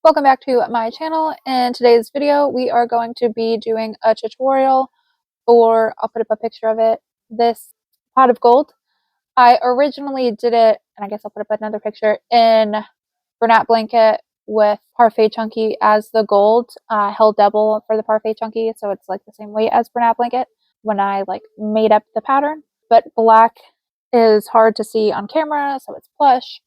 Welcome back to my channel. In today's video, we are going to be doing a tutorial for, I'll put up a picture of it, this pot of gold. I originally did it, and I guess I'll put up another picture, in Bernat blanket with Parfait Chunky as the gold. I held double for the Parfait Chunky, so it's like the same weight as Bernat blanket when I made up the pattern. But black is hard to see on camera, so it's plush.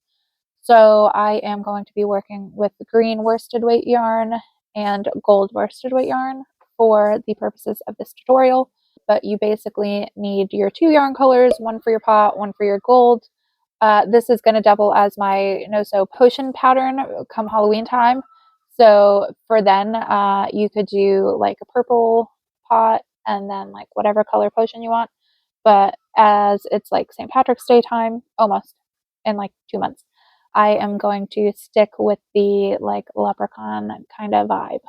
So I am going to be working with green worsted weight yarn and gold worsted weight yarn for the purposes of this tutorial. But you basically need your two yarn colors, one for your pot, one for your gold. This is going to double as my no-sew potion pattern come Halloween time. So for then, you could do like a purple pot and then like whatever color potion you want. But as it's like St. Patrick's Day time, almost in like 2 months, I am going to stick with the like leprechaun kind of vibe.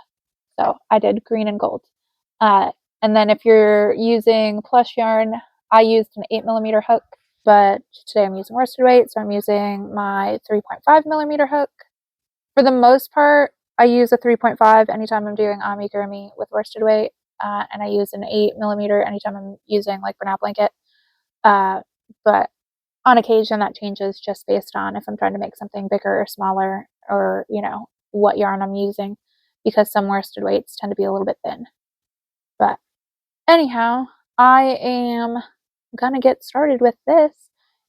So I did green and gold. And then if you're using plush yarn, I used an 8mm hook, but today I'm using worsted weight, so I'm using my 3.5mm hook. For the most part, I use a 3.5 anytime I'm doing amigurumi with worsted weight, and I use an 8mm anytime I'm using like Bernat blanket. But on occasion that changes just based on if I'm trying to make something bigger or smaller, or what yarn I'm using, because some worsted weights tend to be a little bit thin. But anyhow, I am gonna get started with this.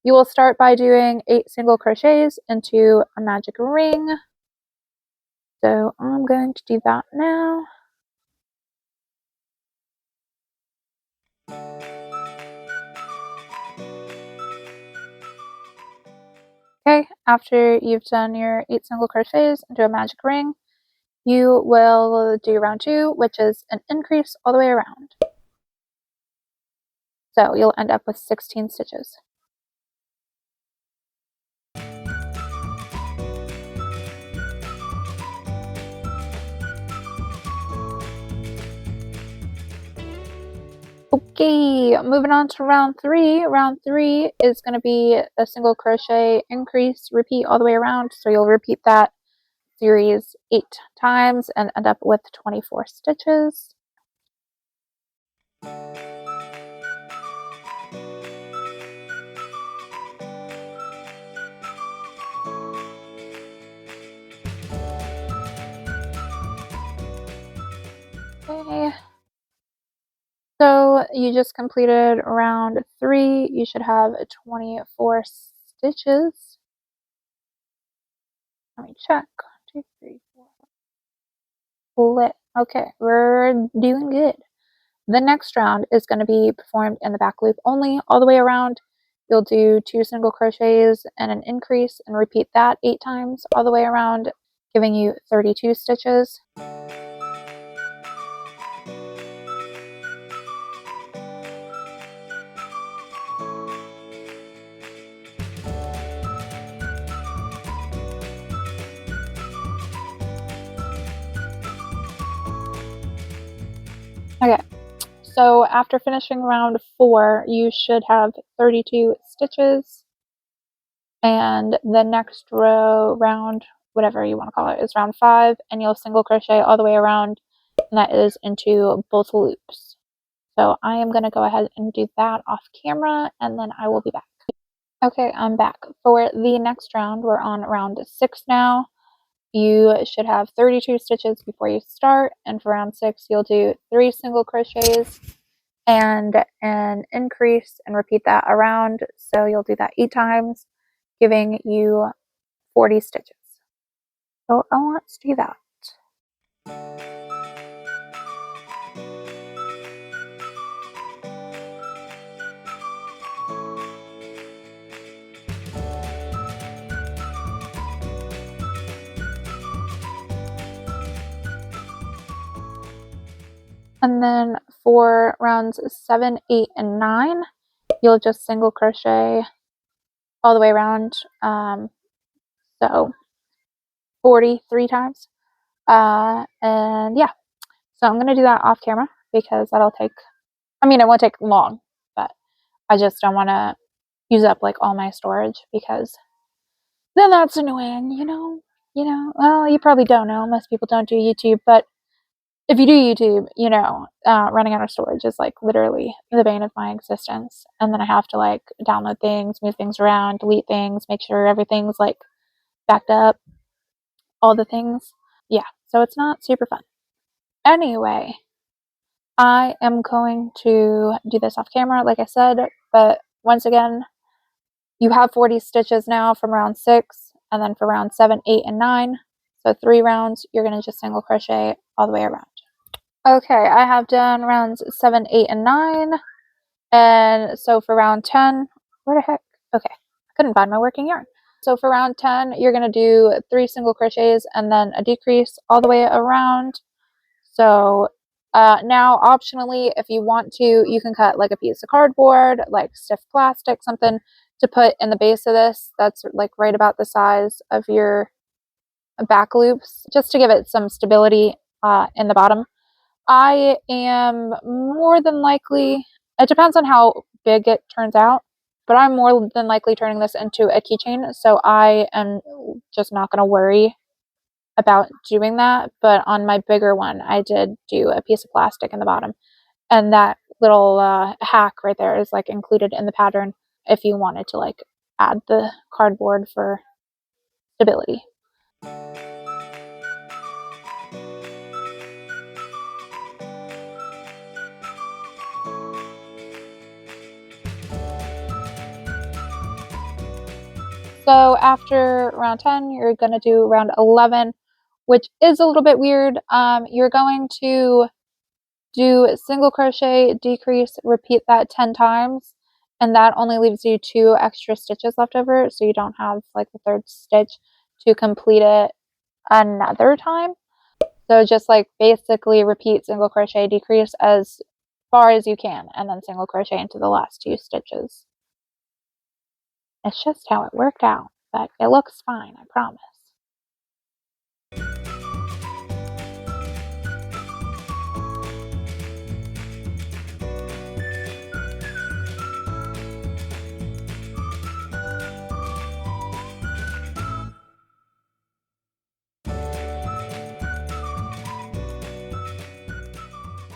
You will start by doing 8 single crochets into a magic ring. So I'm going to do that now. Okay, after you've done your 8 single crochets into a magic ring, you will do round 2, which is an increase all the way around. So you'll end up with 16 stitches. Okay, moving on to round 3. Round 3 is going to be a single crochet increase, repeat all the way around. So you'll repeat that series 8 times and end up with 24 stitches. Okay. So you just completed round 3. You should have 24 stitches. Let me check. 1, 2, 3, 4. Lit. Okay, we're doing good. The next round is going to be performed in the back loop only, all the way around. You'll do 2 single crochets and an increase and repeat that 8 times all the way around, giving you 32 stitches. Okay, so after finishing round 4, you should have 32 stitches, and the next round, whatever you want to call it, is round 5, and you'll single crochet all the way around, and that is into both loops. So I am going to go ahead and do that off camera, and then I will be back. Okay, I'm back. For the next round, we're on round 6 now. You should have 32 stitches before you start, and for round 6 you'll do 3 single crochets and an increase and repeat that around. So you'll do that 8 times, giving you 40 stitches. So let's do that. And then for rounds 7, 8, and 9, you'll just single crochet all the way around. So 43 times. And yeah, so I'm going to do that off camera because that'll take, it won't take long, but I just don't want to use up like all my storage because then that's annoying, you know, well, you probably don't know. Most people don't do YouTube, but if you do YouTube, you know, running out of storage is like literally the bane of my existence. And then I have to like download things, move things around, delete things, make sure everything's like backed up, all the things. Yeah, so it's not super fun. Anyway, I am going to do this off camera, like I said, but once again, you have 40 stitches now from round 6, and then for round 7, 8, and 9. So 3 rounds, you're going to just single crochet all the way around. Okay, I have done rounds 7, 8, and 9. And so for round 10, where the heck? Okay, I couldn't find my working yarn. So for round 10, you're going to do 3 single crochets and then a decrease all the way around. So now optionally, if you want to, you can cut like a piece of cardboard, like stiff plastic, something to put in the base of this that's like right about the size of your back loops, just to give it some stability in the bottom. I am more than likely, it depends on how big it turns out, but I'm more than likely turning this into a keychain, so I am just not going to worry about doing that. But on my bigger one, I did do a piece of plastic in the bottom, and that little hack right there is like included in the pattern if you wanted to like add the cardboard for stability. So after round 10, you're going to do round 11, which is a little bit weird. You're going to do single crochet, decrease, repeat that 10 times, and that only leaves you 2 extra stitches left over, so you don't have like the 3rd stitch to complete it another time. So just like basically repeat single crochet, decrease as far as you can, and then single crochet into the last 2 stitches. It's just how it worked out, but it looks fine, I promise.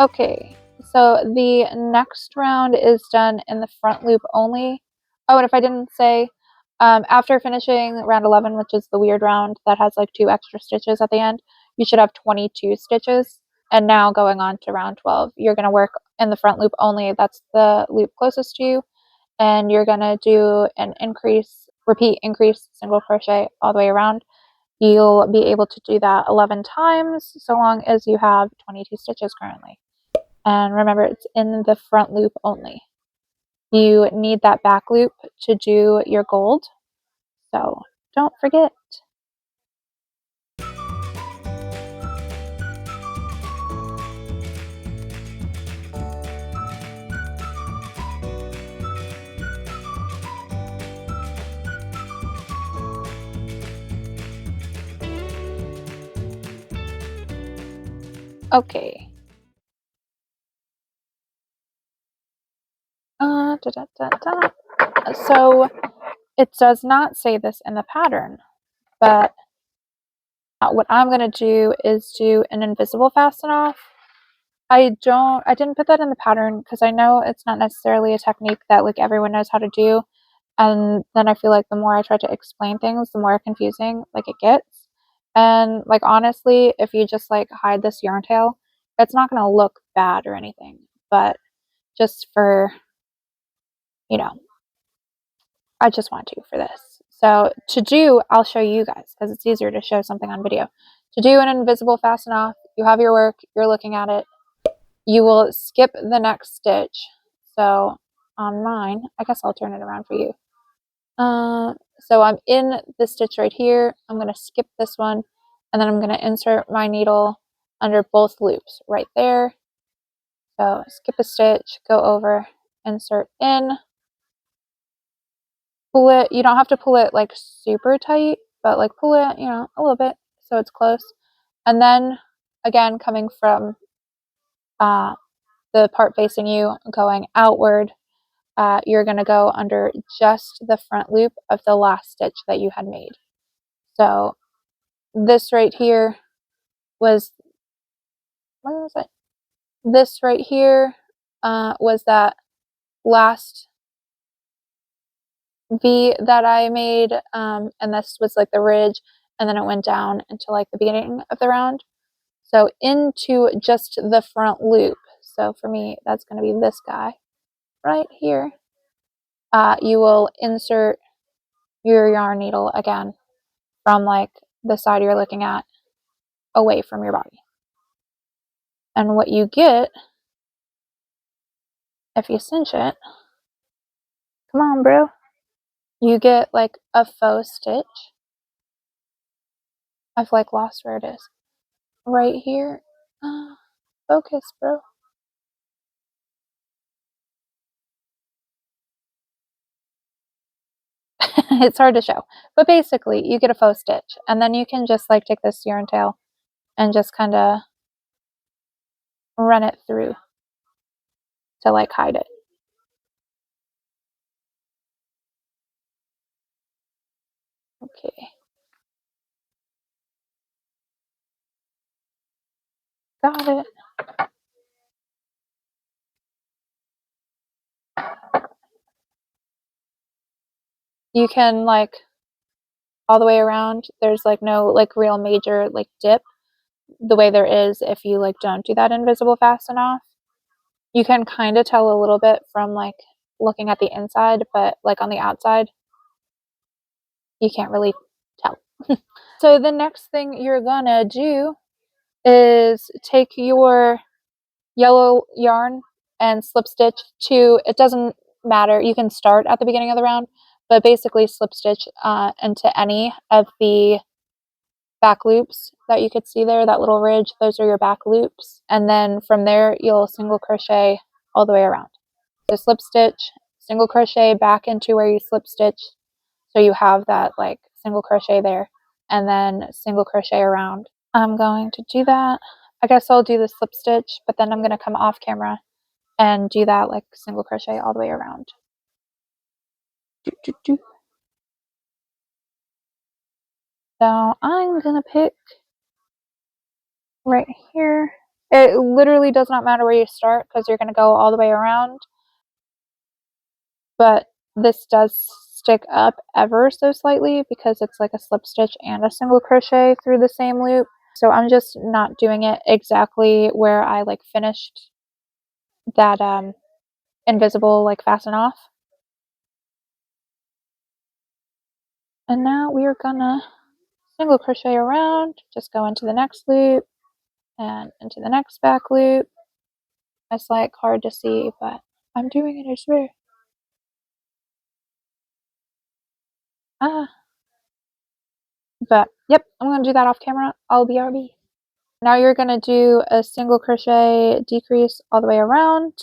Okay, so the next round is done in the front loop only. Oh, and if I didn't say, after finishing round 11, which is the weird round that has like 2 extra stitches at the end, you should have 22 stitches. And now going on to round 12, you're going to work in the front loop only. That's the loop closest to you. And you're going to do an increase, repeat, increase, single crochet all the way around. You'll be able to do that 11 times so long as you have 22 stitches currently. And remember, it's in the front loop only. You need that back loop to do your gold, so don't forget. Okay. So it does not say this in the pattern, but what I'm going to do is do an invisible fasten off. I didn't put that in the pattern because I know it's not necessarily a technique that like everyone knows how to do. And then I feel like the more I try to explain things, the more confusing like it gets. And like honestly, if you just like hide this yarn tail, it's not going to look bad or anything. But just for, you know, I just want to for this. So to do, I'll show you guys because it's easier to show something on video. To do an invisible fasten off, you have your work, you're looking at it. You will skip the next stitch. So on mine, I guess I'll turn it around for you. So I'm in the stitch right here. I'm going to skip this one, and then I'm going to insert my needle under both loops right there. So skip a stitch, go over, insert in, pull it. You don't have to pull it like super tight, but like pull it, you know, a little bit so it's close. And then again, coming from the part facing you, going outward, you're going to go under just the front loop of the last stitch that you had made. So this right here was, what was it? This right here was that last V that I made, and this was like the ridge, and then it went down into like the beginning of the round. So into just the front loop. So for me, that's going to be this guy right here. You will insert your yarn needle again from like the side you're looking at away from your body. And what you get, if you cinch it, come on, bro, you get like a faux stitch. I've like lost where it is. Right here. Focus, bro. It's hard to show, but basically you get a faux stitch, and then you can just like take this yarn tail and just kind of run it through to like hide it. Okay. Got it. You can like all the way around. There's like no like real major like dip the way there is if you like don't do that invisible fast enough. You can kind of tell a little bit from like looking at the inside, but like on the outside you can't really tell. So the next thing you're gonna do is take your yellow yarn and slip stitch to, it doesn't matter, you can start at the beginning of the round, but basically slip stitch into any of the back loops that you could see there, that little ridge, those are your back loops, and then from there you'll single crochet all the way around. So slip stitch, single crochet back into where you slip stitch, so you have that like single crochet there, and then single crochet around. I'm going to do that. I guess I'll do the slip stitch, but then I'm going to come off camera and do that like single crochet all the way around. So I'm going to pick right here. It literally does not matter where you start because you're going to go all the way around. But this does stick up ever so slightly because it's like a slip stitch and a single crochet through the same loop. So I'm just not doing it exactly where I like finished that invisible like fasten off. And now we are gonna single crochet around, just go into the next loop and into the next back loop. It's like hard to see, but I'm doing it, I swear. But yep, I'm gonna do that off camera. I'll be RB. Now you're gonna do a single crochet decrease all the way around.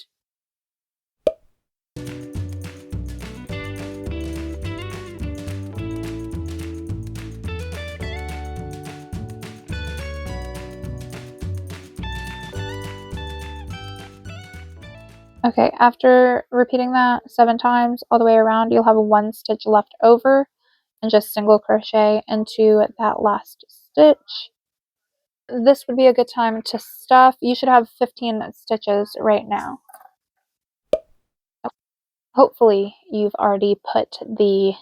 Okay, after repeating that 7 times all the way around, you'll have 1 stitch left over and just single crochet into that last stitch. This would be a good time to stuff. You should have 15 stitches right now. Hopefully you've already put the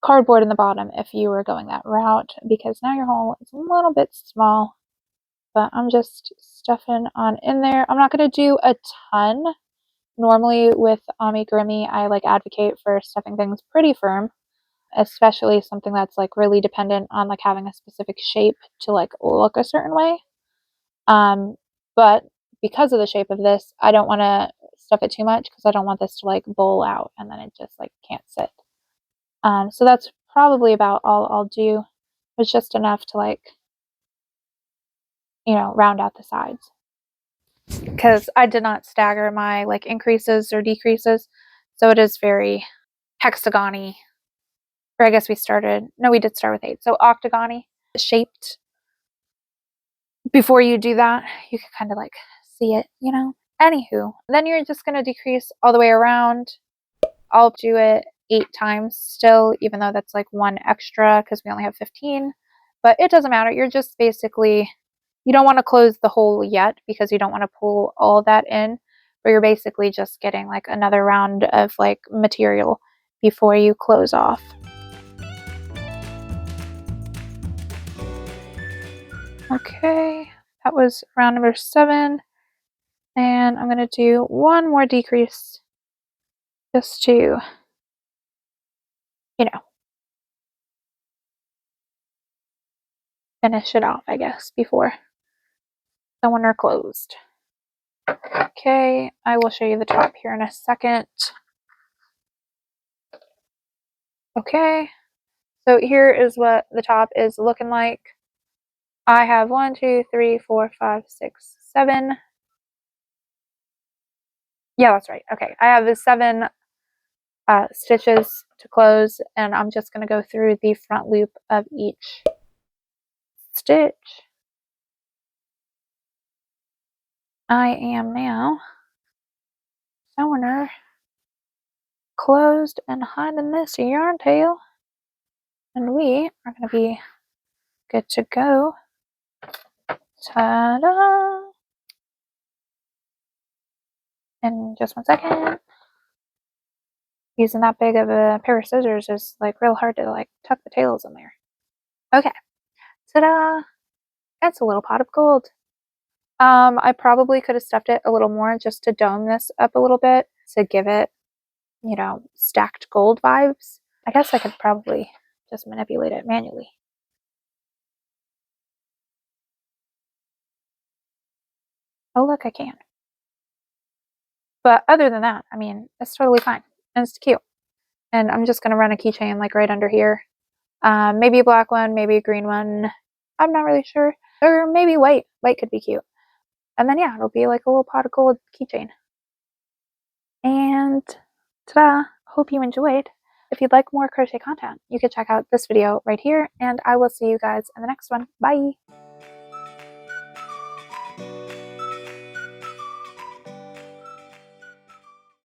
cardboard in the bottom if you were going that route, because now your hole is a little bit small, but I'm just stuffing on in there. I'm not going to do a ton. Normally with Amigurumi, I like advocate for stuffing things pretty firm, especially something that's like really dependent on like having a specific shape to like look a certain way. But because of the shape of this, I don't want to stuff it too much because I don't want this to like bowl out and then it just like can't sit. So that's probably about all I'll do. It's just enough to like, you know, round out the sides. Because I did not stagger my like increases or decreases, so it is very hexagony. Or I guess we did start with 8, so octagony shaped. Before you do that, you can kind of like see it, you know. Anywho, then you're just going to decrease all the way around. I'll do it 8 times still, even though that's like 1 extra because we only have 15. but it doesn't matter. You're just basically, you don't want to close the hole yet because you don't want to pull all that in, but you're basically just getting like another round of like material before you close off. Okay, that was round number 7, and I'm going to do one more decrease just to, you know, finish it off, I guess, before the one are closed. Okay, I will show you the top here in a second. Okay, so here is what the top is looking like. I have 1, 2, 3, 4, 5, 6, 7. Yeah, that's right. Okay, I have the 7 stitches to close, and I'm just going to go through the front loop of each stitch. I am now sewing her closed and hiding this yarn tail, and we are going to be good to go. Ta-da! In just 1 second. Using that big of a pair of scissors is like real hard to like tuck the tails in there. Okay, ta-da! It's a little pot of gold. I probably could have stuffed it a little more just to dome this up a little bit to give it, you know, stacked gold vibes. I guess I could probably just manipulate it manually. Oh, look, I can. But other than that, I mean, it's totally fine. And it's cute. And I'm just going to run a keychain like right under here. Maybe a black one, maybe a green one. I'm not really sure. Or maybe white. White could be cute. And then, yeah, it'll be like a little pot of gold keychain. And ta-da! Hope you enjoyed. If you'd like more crochet content, you can check out this video right here. And I will see you guys in the next one. Bye!